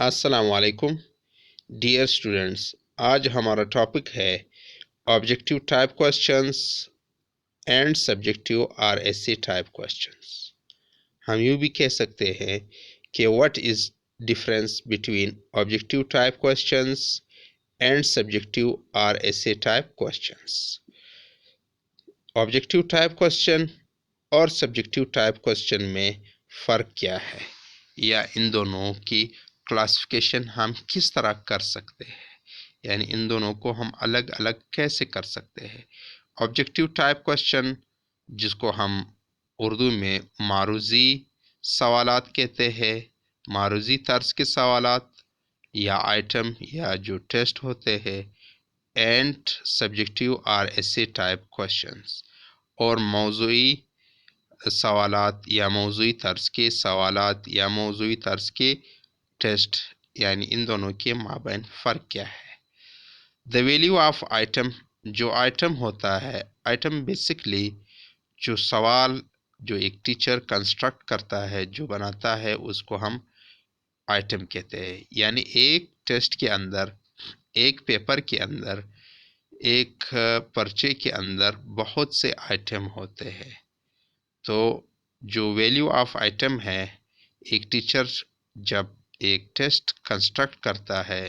السلام علیکم dear students, آج ہمارا ٹاپک ہے objective type questions and subjective or essay type questions. ہم یوں بھی کہہ سکتے ہیں کہ what is difference between objective type questions and subjective or essay type questions. Objective type question اور سبجیکٹیو ٹائپ کوشچن میں فرق کیا ہے، یا ان دونوں کی کلاسیفیکیشن ہم کس طرح کر سکتے ہیں، یعنی ان دونوں کو ہم الگ الگ کیسے کر سکتے ہیں۔ آبجیکٹیو ٹائپ کوشچن، جس کو ہم اردو میں معروضی سوالات کہتے ہیں، معروضی طرز کے سوالات یا آئٹم یا جو ٹیسٹ ہوتے ہیں، and subjective or essay type questions, اور موضوعی سوالات یا موضوعی طرز کے سوالات یا موضوعی طرز کے ٹیسٹ، یعنی ان دونوں کے مابین فرق کیا ہے۔ دا ویلیو آف آئٹم، جو آئٹم ہوتا ہے، آئٹم بیسکلی جو سوال جو ایک ٹیچر کنسٹرکٹ کرتا ہے، جو بناتا ہے، اس کو ہم آئٹم کہتے ہیں۔ یعنی ایک ٹیسٹ کے اندر، ایک پیپر کے اندر، ایک پرچے کے اندر بہت سے آئٹم ہوتے ہیں۔ تو جو ویلیو آف آئٹم ہے، ایک ٹیچر جب ایک ٹیسٹ کنسٹرکٹ کرتا ہے،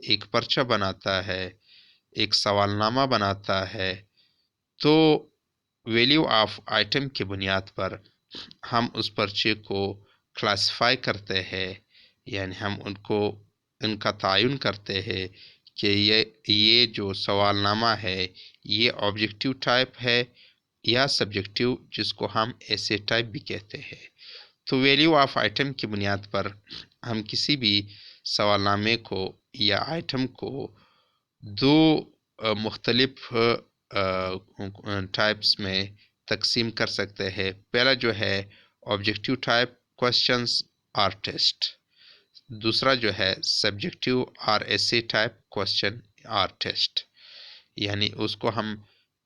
ایک پرچہ بناتا ہے، ایک سوال نامہ بناتا ہے، تو ویلیو آف آئٹم کی بنیاد پر ہم اس پرچے کو کلاسیفائی کرتے ہیں، یعنی ہم ان کا تعین کرتے ہیں کہ یہ جو سوال نامہ ہے، یہ آبجیکٹیو ٹائپ ہے یا سبجیکٹیو، جس کو ہم ایسے ٹائپ بھی کہتے ہیں۔ تو ویلیو آف آئٹم کی بنیاد پر ہم کسی بھی سوال نامے کو یا آئٹم کو دو مختلف ٹائپس میں تقسیم کر سکتے ہیں۔ پہلا جو ہے objective type questions or test, دوسرا جو ہے subjective or essay type question or test. یعنی اس کو ہم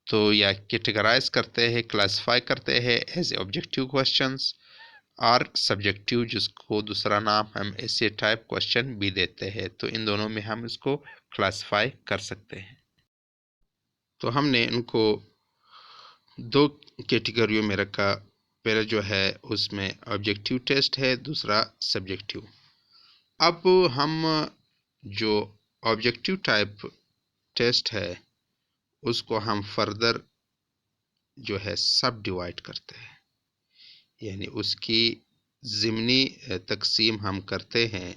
تو یا کیٹیگرائز کرتے ہیں، کلاسیفائی کرتے ہیں ایز آبجیکٹیو کوشچنس، اور سبجیکٹیو، جس کو دوسرا نام ہم ایسے ٹائپ کوشچن بھی دیتے ہیں۔ تو ان دونوں میں ہم اس کو کلاسیفائی کر سکتے ہیں۔ تو ہم نے ان کو دو کیٹیگریوں میں رکھا، پہلا جو ہے اس میں آبجیکٹیو ٹیسٹ ہے، دوسرا سبجیکٹیو۔ اب ہم جو آبجیکٹیو ٹائپ ٹیسٹ ہے، اس کو ہم فردر جو ہے سب ڈیوائڈ کرتے ہیں، یعنی اس کی ضمنی تقسیم ہم کرتے ہیں۔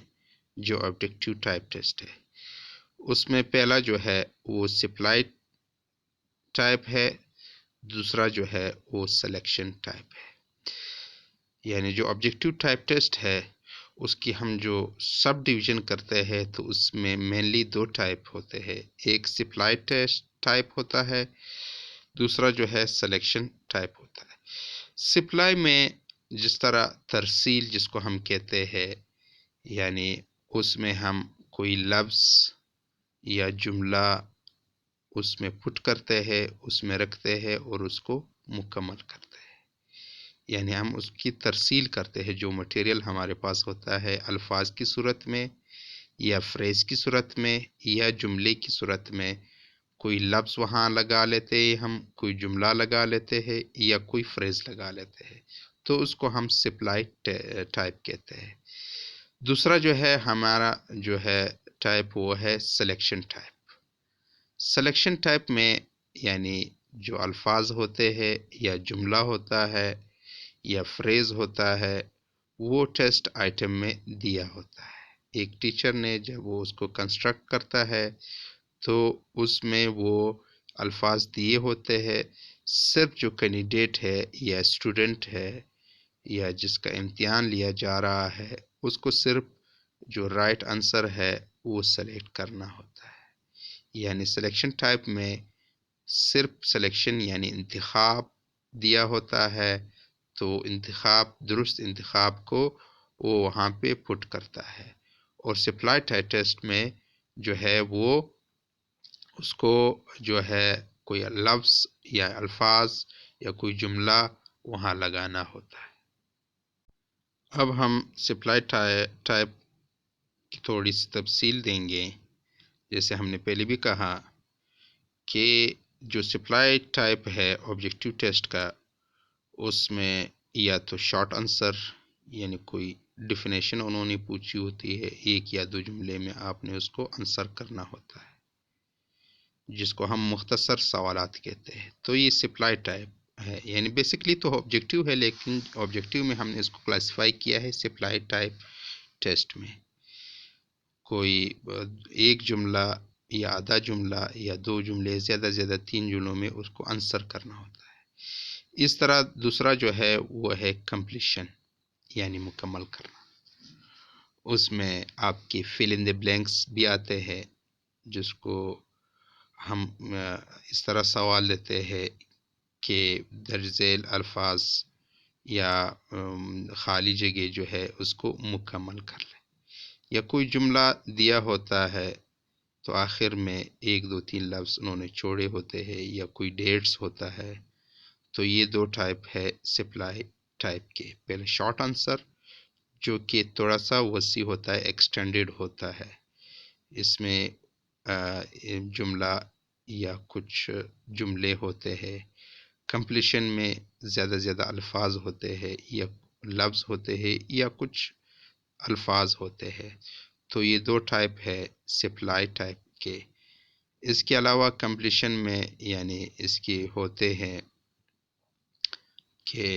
جو آبجیکٹیو ٹائپ ٹیسٹ ہے، اس میں پہلا جو ہے وہ سپلائی ٹائپ ہے، دوسرا جو ہے وہ سلیکشن ٹائپ ہے۔ یعنی جو آبجیکٹیو ٹائپ ٹیسٹ ہے، اس کی ہم جو سب ڈویژن کرتے ہیں، تو اس میں مینلی دو ٹائپ ہوتے ہیں۔ ایک سپلائی ٹیسٹ ٹائپ ہوتا ہے، دوسرا جو ہے سلیکشن ٹائپ ہوتا ہے۔ سپلائی میں جس طرح ترسیل، جس کو ہم کہتے ہیں، یعنی اس میں ہم کوئی لفظ یا جملہ اس میں پٹ کرتے ہیں، اس میں رکھتے ہیں اور اس کو مکمل کرتے ہیں، یعنی ہم اس کی ترسیل کرتے ہیں۔ جو مٹیریل ہمارے پاس ہوتا ہے الفاظ کی صورت میں یا فریز کی صورت میں یا جملے کی صورت میں، کوئی لفظ وہاں لگا لیتے ہیں، ہم کوئی جملہ لگا لیتے ہیں یا کوئی فریز لگا لیتے ہیں، تو اس کو ہم سپلائی ٹائپ کہتے ہیں۔ دوسرا جو ہے ہمارا جو ہے ٹائپ، وہ ہے سلیکشن ٹائپ۔ سلیکشن ٹائپ میں یعنی جو الفاظ ہوتے ہیں یا جملہ ہوتا ہے یا فریز ہوتا ہے، وہ ٹیسٹ آئٹم میں دیا ہوتا ہے۔ ایک ٹیچر نے جب وہ اس کو کنسٹرکٹ کرتا ہے، تو اس میں وہ الفاظ دیے ہوتے ہیں۔ صرف جو کینڈیڈیٹ ہے یا اسٹوڈنٹ ہے یا جس کا امتحان لیا جا رہا ہے، اس کو صرف جو رائٹ آنسر ہے وہ سلیکٹ کرنا ہوتا ہے۔ یعنی سلیکشن ٹائپ میں صرف سلیکشن یعنی انتخاب دیا ہوتا ہے، تو درست انتخاب کو وہ وہاں پہ پٹ کرتا ہے۔ اور سپلائی ٹائپ ٹیسٹ میں جو ہے وہ اس کو جو ہے کوئی لفظ یا الفاظ یا کوئی جملہ وہاں لگانا ہوتا ہے۔ اب ہم سپلائی ٹائپ کی تھوڑی سی تفصیل دیں گے. جیسے ہم نے پہلے بھی کہا کہ جو سپلائی ٹائپ ہے آبجیکٹو ٹیسٹ کا، اس میں یا تو شارٹ آنسر یعنی کوئی ڈیفینیشن انہوں نے پوچھی ہوتی ہے، ایک یا دو جملے میں آپ نے اس کو آنسر کرنا ہوتا ہے، جس کو ہم مختصر سوالات کہتے ہیں. تو یہ سپلائی ٹائپ ہے، یعنی بیسکلی تو آبجیکٹیو ہے، لیکن آبجیکٹیو میں ہم نے اس کو کلاسیفائی کیا ہے سپلائی ٹائپ ٹیسٹ میں. کوئی ایک جملہ یا آدھا جملہ یا دو جملے، زیادہ سے زیادہ 3 جملوں میں اس کو آنسر کرنا ہوتا ہے. اس طرح دوسرا جو ہے وہ ہے کمپلیشن، یعنی مکمل کرنا. اس میں آپ کے فل ان دی بلینکس بھی آتے ہیں، جس کو ہم اس طرح سوال لیتے ہیں کہ درج ذیل الفاظ یا خالی جگہ جو ہے اس کو مکمل کر لیں. یا کوئی جملہ دیا ہوتا ہے تو آخر میں 1 2 3 لفظ انہوں نے چھوڑے ہوتے ہیں، یا کوئی ڈیٹس ہوتا ہے. تو یہ 2 ٹائپ ہے سپلائی ٹائپ کے. پہلے شارٹ آنسر جو کہ تھوڑا سا وسیع ہوتا ہے، ایکسٹینڈڈ ہوتا ہے. اس میں جملہ یا کچھ جملے ہوتے ہیں. کمپلیشن میں زیادہ سے زیادہ الفاظ ہوتے ہیں، یا لفظ ہوتے ہیں، یا کچھ الفاظ ہوتے ہیں. تو یہ 2 ٹائپ ہے سپلائی ٹائپ کے. اس کے علاوہ کمپلیشن میں یعنی اس کے ہوتے ہیں کہ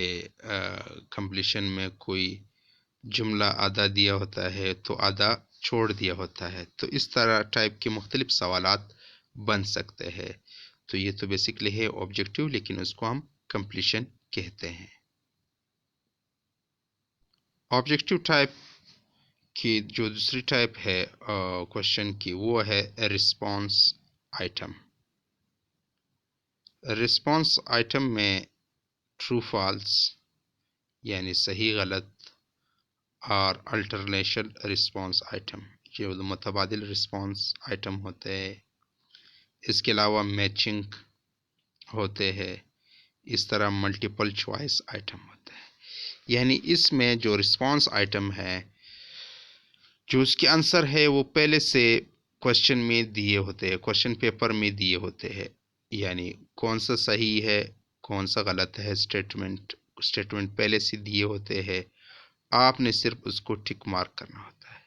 کمپلیشن میں کوئی جملہ آدھا دیا ہوتا ہے تو آدھا چھوڑ دیا ہوتا ہے. تو اس طرح ٹائپ کے مختلف سوالات بن سکتے ہیں. تو یہ تو بیسکلی ہے آبجیکٹیو، لیکن اس کو ہم کمپلیشن کہتے ہیں. آبجیکٹیو ٹائپ کی جو دوسری ٹائپ ہے کوشچن کی، وہ ہے رسپانس آئٹم. رسپانس آئٹم میں ٹرو فالس یعنی صحیح غلط اور الٹرنیشن رسپانس آئٹم، جو متبادل رسپانس آئٹم ہوتے ہیں. اس کے علاوہ میچنگ ہوتے ہیں. اس طرح ملٹیپل چوائس آئٹم ہوتے ہیں. یعنی اس میں جو رسپانس آئٹم ہے، جو اس کے آنسر ہے وہ پہلے سے کوشچن میں دیے ہوتے ہیں، کوشچن پیپر میں دیے ہوتے ہیں. یعنی کون سا صحیح ہے، کون سا غلط ہے، اسٹیٹمنٹ پہلے سے دیے ہوتے ہیں. آپ نے صرف اس کو ٹک مارک کرنا ہوتا ہے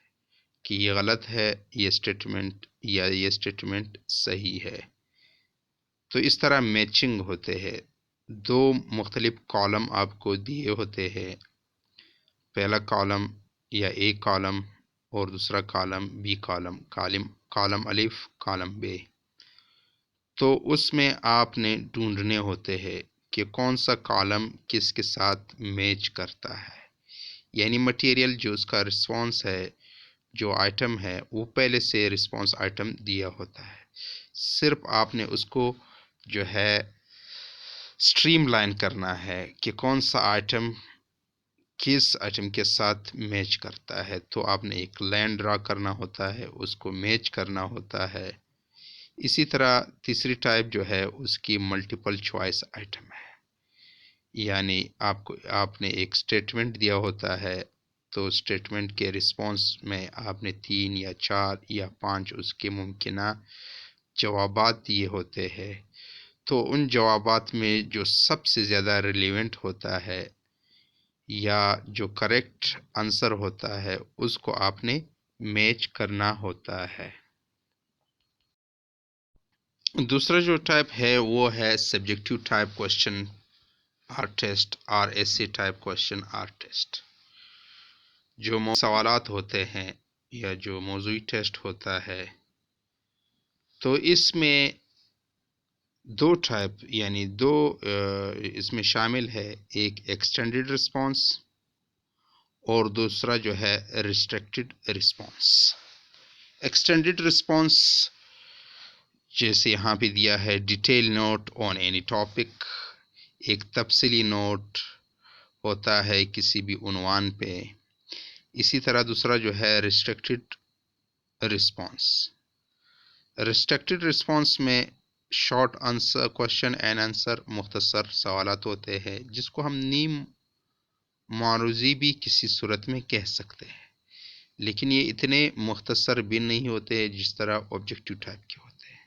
کہ یہ غلط ہے یہ اسٹیٹمنٹ، یا یہ اسٹیٹمنٹ صحیح ہے. تو اس طرح میچنگ ہوتے ہیں. 2 مختلف کالم آپ کو دیے ہوتے ہیں. پہلا کالم یا ایک کالم اور دوسرا کالم بی کالم الف کالم بے. تو اس میں آپ نے ڈھونڈنے ہوتے ہیں کہ کون سا کالم کس کے ساتھ میچ کرتا ہے. یعنی مٹیریل جو اس کا رسپانس ہے، جو آئٹم ہے، وہ پہلے سے رسپانس آئٹم دیا ہوتا ہے. صرف آپ نے اس کو جو ہے سٹریم لائن کرنا ہے کہ کون سا آئٹم کس آئٹم کے ساتھ میچ کرتا ہے. تو آپ نے ایک لائن ڈرا کرنا ہوتا ہے، اس کو میچ کرنا ہوتا ہے. اسی طرح تیسری ٹائپ جو ہے اس کی ملٹیپل چوائس آئٹم ہے. یعنی آپ نے ایک اسٹیٹمنٹ دیا ہوتا ہے، تو اسٹیٹمنٹ کے رسپانس میں آپ نے 3 یا 4 یا 5 اس کے ممکنہ جوابات دیے ہوتے ہیں. تو ان جوابات میں جو سب سے زیادہ ریلیونٹ ہوتا ہے یا جو کریکٹ آنسر ہوتا ہے، اس کو آپ نے میچ کرنا ہوتا ہے. دوسرا جو ٹائپ ہے وہ ہے subjective type question or test اور essay type question or test. جو سوالات ہوتے ہیں یا جو موضوعی ٹیسٹ ہوتا ہے، تو اس میں 2 ٹائپ یعنی 2 اس میں شامل ہے. ایک ایکسٹینڈڈ رسپانس اور دوسرا جو ہے ریسٹرکٹڈ رسپانس. ایکسٹینڈڈ رسپانس جیسے یہاں پہ دیا ہے detail note on any topic, ایک تفصیلی نوٹ ہوتا ہے کسی بھی عنوان پہ. اسی طرح دوسرا جو ہے ریسٹرکٹڈ رسپانس. ریسٹرکٹڈ رسپانس میں short answer question and answer, مختصر سوالات ہوتے ہیں، جس کو ہم نیم معروضی بھی کسی صورت میں کہہ سکتے ہیں. لیکن یہ اتنے مختصر بھی نہیں ہوتے جس طرح آبجیکٹیو ٹائپ کے ہوتے ہیں۔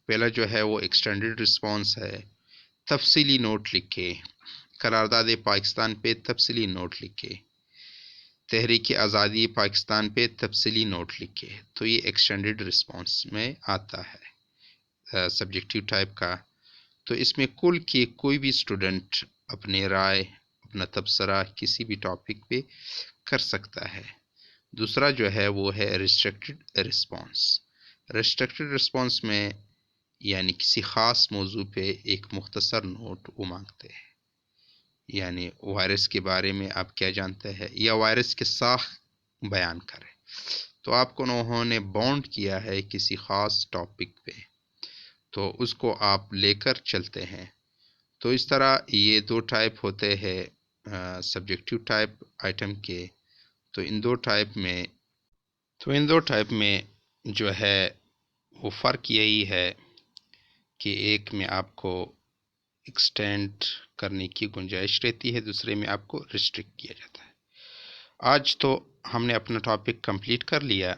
پہلا جو ہے وہ ایکسٹینڈڈ رسپانس ہے، تفصیلی نوٹ لکھے، قرارداد پاکستان پہ تفصیلی نوٹ لکھے، تحریک آزادی پاکستان پہ تفصیلی نوٹ لکھے، تو یہ ایکسٹینڈڈ رسپانس میں آتا ہے سبجیکٹیو ٹائپ کا۔ تو اس میں کل کے کوئی بھی اسٹوڈنٹ اپنی رائے، اپنا تبصرہ کسی بھی ٹاپک پہ کر سکتا ہے۔ دوسرا جو ہے وہ ہے ریسٹرکٹڈ رسپانس۔ ریسٹرکٹڈ رسپانس میں یعنی کسی خاص موضوع پہ ایک مختصر نوٹ وہ مانگتے ہیں، یعنی وائرس کے بارے میں آپ کیا جانتے ہیں یا وائرس کے ساخت بیان کریں، تو آپ کو انہوں نے باؤنڈ کیا ہے کسی خاص ٹاپک پہ، تو اس کو آپ لے کر چلتے ہیں۔ تو اس طرح یہ دو ٹائپ ہوتے ہیں سبجیکٹیو ٹائپ آئٹم کے۔ تو ان دو ٹائپ میں جو ہے وہ فرق یہی ہے کہ ایک میں آپ کو ایکسٹینڈ کرنے کی گنجائش رہتی ہے، دوسرے میں آپ کو ریسٹرکٹ کیا جاتا ہے۔ آج تو ہم نے اپنا ٹاپک کمپلیٹ کر لیا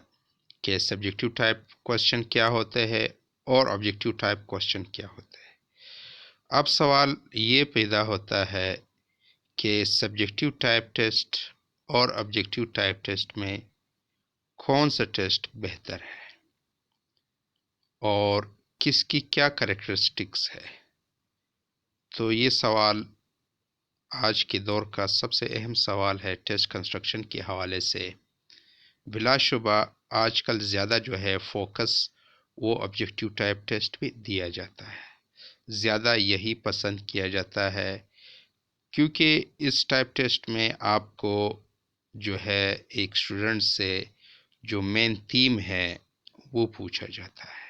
کہ سبجیکٹیو ٹائپ کوشچن کیا ہوتے ہیں اور آبجیکٹیو ٹائپ کوشچن کیا ہوتے ہیں۔ اب سوال یہ پیدا ہوتا ہے کہ سبجیکٹیو ٹائپ ٹیسٹ اور آبجیکٹیو ٹائپ ٹیسٹ میں کون سا ٹیسٹ بہتر ہے اور کس کی کیا کریکٹرسٹکس ہے۔ تو یہ سوال آج کے دور کا سب سے اہم سوال ہے ٹیسٹ کنسٹرکشن کے حوالے سے۔ بلا شبہ آج کل زیادہ جو ہے فوکس وہ آبجیکٹیو ٹائپ ٹیسٹ بھی دیا جاتا ہے، زیادہ یہی پسند کیا جاتا ہے، کیونکہ اس ٹائپ ٹیسٹ میں آپ کو جو ہے ایک اسٹوڈنٹ سے جو مین تھیم ہے وہ پوچھا جاتا ہے،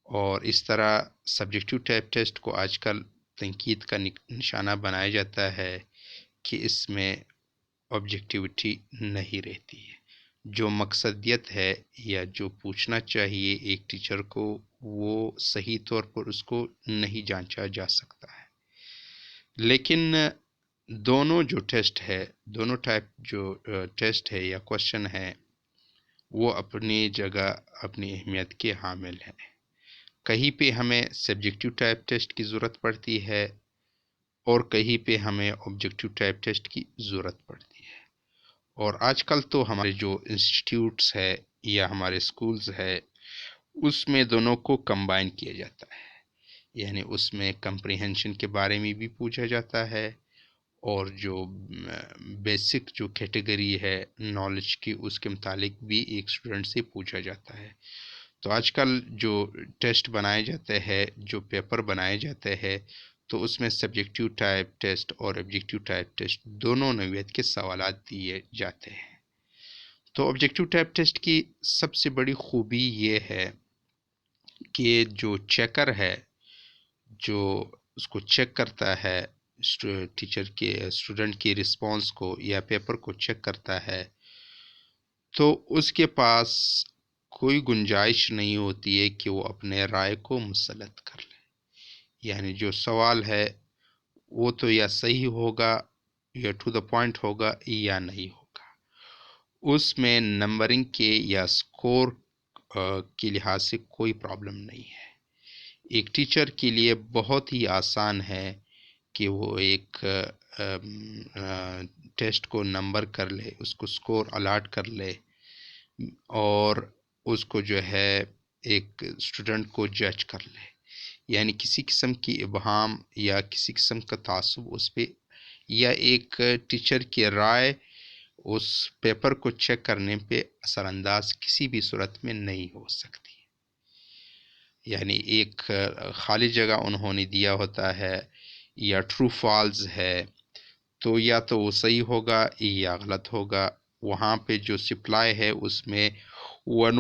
اور اس طرح سبجیکٹیو ٹائپ ٹیسٹ کو آج کل تنقید کا نشانہ بنایا جاتا ہے کہ اس میں آبجیکٹیوٹی نہیں رہتی ہے، جو مقصدیت ہے یا جو پوچھنا چاہیے ایک ٹیچر کو وہ صحیح طور پر اس کو نہیں جانچا جا سکتا ہے۔ لیکن دونوں جو ٹیسٹ ہے، دونوں ٹائپ جو ٹیسٹ ہے یا کوشچن ہے وہ اپنی جگہ اپنی اہمیت کے حامل ہیں۔ کہیں پہ ہمیں سبجیکٹیو ٹائپ ٹیسٹ کی ضرورت پڑتی ہے اور کہیں پہ ہمیں آبجیکٹیو ٹائپ ٹیسٹ کی ضرورت پڑتی ہے، اور آج کل تو ہمارے جو انسٹیٹیوٹس ہے یا ہمارے اسکولز ہے اس میں دونوں کو کمبائن کیا جاتا ہے، یعنی اس میں کمپریہنشن کے بارے میں بھی پوچھا جاتا ہے اور جو بیسک جو کیٹیگری ہے نالج کی اس کے متعلق بھی ایک اسٹوڈنٹ سے پوچھا جاتا ہے۔ تو آج کل جو ٹیسٹ بنائے جاتے ہیں، جو پیپر بنائے جاتے ہیں، تو اس میں سبجیکٹیو ٹائپ ٹیسٹ اور آبجیکٹیو ٹائپ ٹیسٹ دونوں نوعیت کے سوالات دیے جاتے ہیں۔ تو آبجیکٹیو ٹائپ ٹیسٹ کی سب سے بڑی خوبی یہ ہے کہ جو چیکر ہے، جو اس کو چیک کرتا ہے ٹیچر کے اسٹوڈنٹ کی رسپانس کو یا پیپر کو چیک کرتا ہے، تو اس کے پاس کوئی گنجائش نہیں ہوتی ہے کہ وہ اپنے رائے کو مسلط کر لے، یعنی جو سوال ہے وہ تو یا صحیح ہوگا یا ٹو دا پوائنٹ ہوگا یا نہیں ہوگا، اس میں نمبرنگ کے یا سکور کے لحاظ سے کوئی پرابلم نہیں ہے۔ ایک ٹیچر کے لیے بہت ہی آسان ہے کہ وہ ایک ٹیسٹ کو نمبر کر لے، اس کو سکور الاٹ کر لے اور اس کو جو ہے ایک اسٹوڈنٹ کو جج کر لے، یعنی کسی قسم کی ابہام یا کسی قسم کا تعصب اس پہ یا ایک ٹیچر کی رائے اس پیپر کو چیک کرنے پہ اثر انداز کسی بھی صورت میں نہیں ہو سکتی۔ یعنی ایک خالی جگہ انہوں نے دیا ہوتا ہے یا ٹرو فالز ہے، تو یا تو وہ صحیح ہوگا یا غلط ہوگا، وہاں پہ جو سپلائی ہے اس میں ون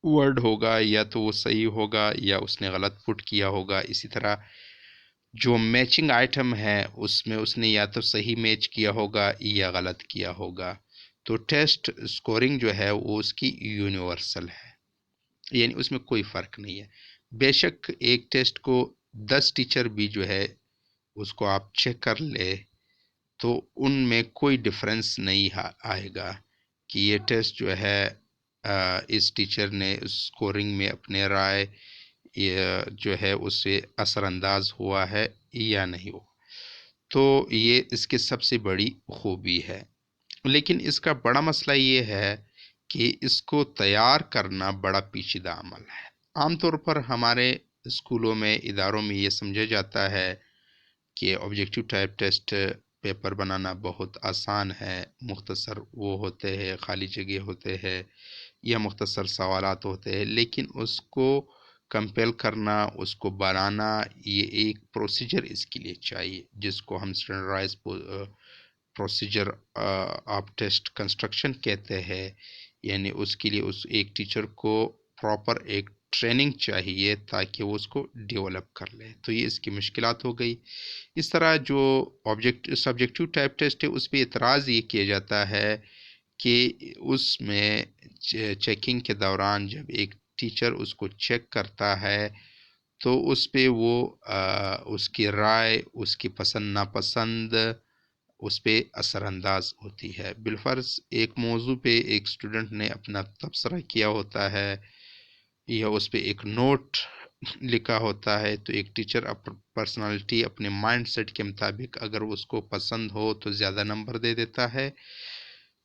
ورڈ ہوگا، یا تو وہ صحیح ہوگا یا اس نے غلط پٹ کیا ہوگا۔ اسی طرح جو میچنگ آئٹم ہے اس میں اس نے یا تو صحیح میچ کیا ہوگا یا غلط کیا ہوگا۔ تو ٹیسٹ سکورنگ جو ہے وہ اس کی یونیورسل ہے، یعنی اس میں کوئی فرق نہیں ہے۔ بے شک ایک ٹیسٹ کو 10 ٹیچر بھی جو ہے اس کو آپ چیک کر لے تو ان میں کوئی ڈفرینس نہیں آئے گا کہ یہ ٹیسٹ جو ہے اس ٹیچر نے اسکورنگ میں اپنے رائے جو ہے اس سے اثر انداز ہوا ہے یا نہیں ہوا. تو یہ اس کی سب سے بڑی خوبی ہے. لیکن اس کا بڑا مسئلہ یہ ہے کہ اس کو تیار کرنا بڑا پیچیدہ عمل ہے. عام طور پر ہمارے اسکولوں میں اداروں میں یہ سمجھا جاتا ہے کہ آبجیکٹیو ٹائپ ٹیسٹ پیپر بنانا بہت آسان ہے. مختصر وہ ہوتے ہیں، خالی جگہ ہوتے ہیں یا مختصر سوالات ہوتے ہیں، لیکن اس کو کمپیل کرنا، اس کو بنانا، یہ ایک پروسیجر اس کے لیے چاہیے جس کو ہم standardize procedure of test construction کہتے ہیں. یعنی اس کے لیے اس ایک ٹیچر کو پراپر ایک ٹریننگ چاہیے تاکہ وہ اس کو ڈیولپ کر لے. تو یہ اس کی مشکلات ہو گئی. اس طرح جو سبجیکٹیو ٹائپ ٹیسٹ ہے اس پہ اعتراض یہ کیا جاتا ہے کہ اس میں چیکنگ کے دوران جب ایک ٹیچر اس کو چیک کرتا ہے تو اس پہ وہ اس کی رائے، اس کی پسند ناپسند اس پہ اثر انداز ہوتی ہے. بالفرض ایک موضوع پہ ایک اسٹوڈنٹ نے اپنا تبصرہ کیا ہوتا ہے یا اس پہ ایک نوٹ لکھا ہوتا ہے، تو ایک ٹیچر پرسنالٹی اپنے مائنڈ سیٹ کے مطابق اگر اس کو پسند ہو تو زیادہ نمبر دے دیتا ہے،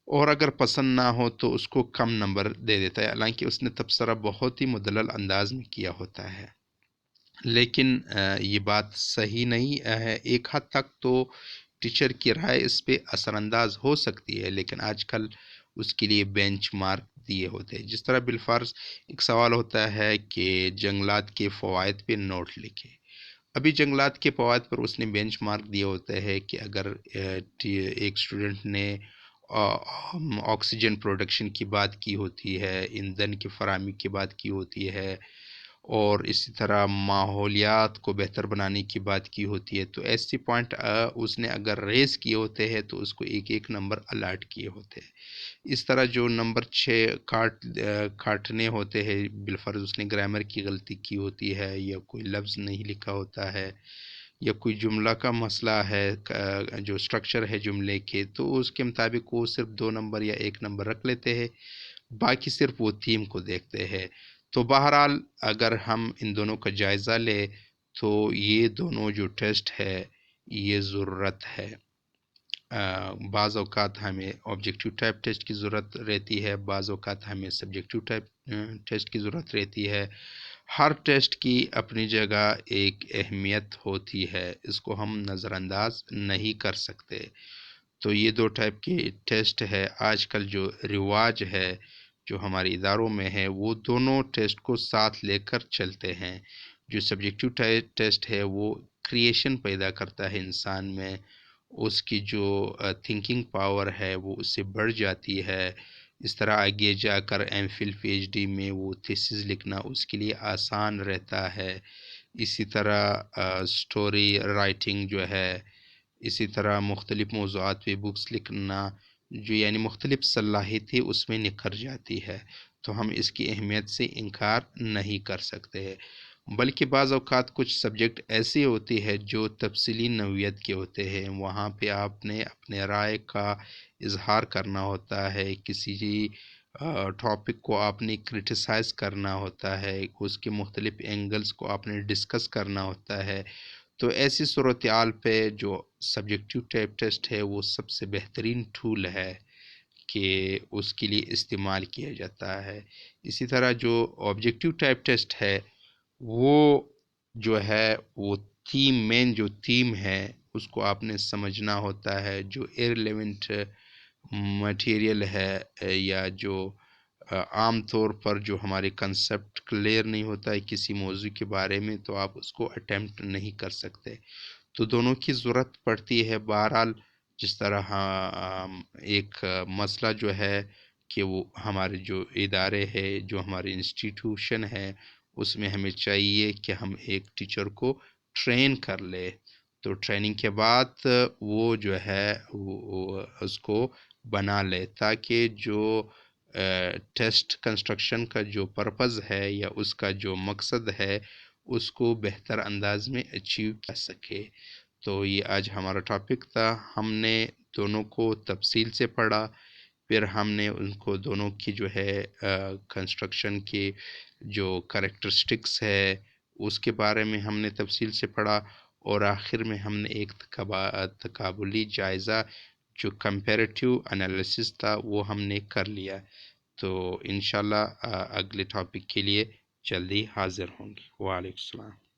اور اگر پسند نہ ہو تو اس کو کم نمبر دے دیتا ہے، حالانکہ اس نے تبصرہ بہت ہی مدلل انداز میں کیا ہوتا ہے. لیکن یہ بات صحیح نہیں ہے. ایک حد تک تو ٹیچر کی رائے اس پہ اثر انداز ہو سکتی ہے، لیکن آج کل اس کے لیے بینچ مارک دیے ہوتے ہیں. جس طرح بالفرض ایک سوال ہوتا ہے کہ جنگلات کے فوائد پہ نوٹ لکھے. ابھی جنگلات کے فوائد پر اس نے بینچ مارک دیے ہوتے ہیں کہ اگر ایک اسٹوڈنٹ نے آکسیجن پروڈکشن کی بات کی ہوتی ہے، ایندھن کی فراہمی کی بات کی ہوتی ہے، اور اسی طرح ماحولیات کو بہتر بنانے کی بات کی ہوتی ہے، تو ایسی پوائنٹ اس نے اگر ریز کیے ہوتے ہیں تو اس کو ایک ایک نمبر الاٹ کیے ہوتے ہیں. اس طرح جو نمبر 6 کاٹنے ہوتے ہیں، بالفرض اس نے گرامر کی غلطی کی ہوتی ہے یا کوئی لفظ نہیں لکھا ہوتا ہے یا کوئی جملہ کا مسئلہ ہے، جو سٹرکچر ہے جملے کے، تو اس کے مطابق وہ صرف 2 نمبر یا 1 نمبر رکھ لیتے ہیں، باقی صرف وہ تھیم کو دیکھتے ہیں. تو بہرحال اگر ہم ان دونوں کا جائزہ لیں تو یہ دونوں جو ٹیسٹ ہے یہ ضرورت ہے. بعض اوقات ہمیں آبجیکٹیو ٹائپ ٹیسٹ کی ضرورت رہتی ہے، بعض اوقات ہمیں سبجیکٹیو ٹائپ ٹیسٹ کی ضرورت رہتی ہے. ہر ٹیسٹ کی اپنی جگہ ایک اہمیت ہوتی ہے، اس کو ہم نظر انداز نہیں کر سکتے. تو یہ دو ٹائپ کے ٹیسٹ ہے. آج کل جو رواج ہے جو ہمارے اداروں میں ہے وہ دونوں ٹیسٹ کو ساتھ لے کر چلتے ہیں. جو سبجیکٹیو ٹیسٹ ہے وہ کریشن پیدا کرتا ہے انسان میں، اس کی جو تھنکنگ پاور ہے وہ اس سے بڑھ جاتی ہے. اس طرح آگے جا کر M Phil P H D میں وہ تھیسز لکھنا اس کے لیے آسان رہتا ہے. اسی طرح سٹوری رائٹنگ جو ہے، اسی طرح مختلف موضوعات پہ بکس لکھنا، جو یعنی مختلف صلاحیتیں اس میں نکھر جاتی ہے. تو ہم اس کی اہمیت سے انکار نہیں کر سکتے ہیں. بلکہ بعض اوقات کچھ سبجیکٹ ایسے ہوتے ہیں جو تفصیلی نوعیت کے ہوتے ہیں، وہاں پہ آپ نے اپنے رائے کا اظہار کرنا ہوتا ہے، کسی ٹاپک کو آپ نے کرٹیسائز کرنا ہوتا ہے، اس کے مختلف اینگلز کو آپ نے ڈسکس کرنا ہوتا ہے. تو ایسی صورتحال پہ جو سبجیکٹیو ٹائپ ٹیسٹ ہے وہ سب سے بہترین ٹول ہے کہ اس کے لیے استعمال کیا جاتا ہے. اسی طرح جو آبجیکٹیو ٹائپ ٹیسٹ ہے وہ جو ہے وہ مین جو تھیم ہے اس کو آپ نے سمجھنا ہوتا ہے. جو ایرلیونٹ مٹیریل ہے یا جو عام طور پر جو ہمارے کنسپٹ کلیئر نہیں ہوتا ہے کسی موضوع کے بارے میں، تو آپ اس کو اٹیمپٹ نہیں کر سکتے. تو دونوں کی ضرورت پڑتی ہے. بہرحال جس طرح ایک مسئلہ جو ہے کہ وہ ہمارے جو ادارے ہے، جو ہمارے انسٹیٹیوشن ہے، اس میں ہمیں چاہیے کہ ہم ایک ٹیچر کو ٹرین کر لے. تو ٹریننگ کے بعد وہ جو ہے وہ اس کو بنا لے، تاکہ جو ٹیسٹ کنسٹرکشن کا جو پرپز ہے یا اس کا جو مقصد ہے اس کو بہتر انداز میں اچیو کر سکے. تو یہ آج ہمارا ٹاپک تھا. ہم نے دونوں کو تفصیل سے پڑھا پھر ہم نے ان کو دونوں کی جو ہے کنسٹرکشن کی جو کریکٹرسٹکس ہے اس کے بارے میں ہم نے تفصیل سے پڑھا، اور آخر میں ہم نے ایک تقابلی جائزہ جو کمپیریٹیو انالیسس تھا وہ ہم نے کر لیا۔ تو انشاءاللہ اگلے ٹاپک کے لیے جلدی حاضر ہوں گے۔ وعلیکم السلام۔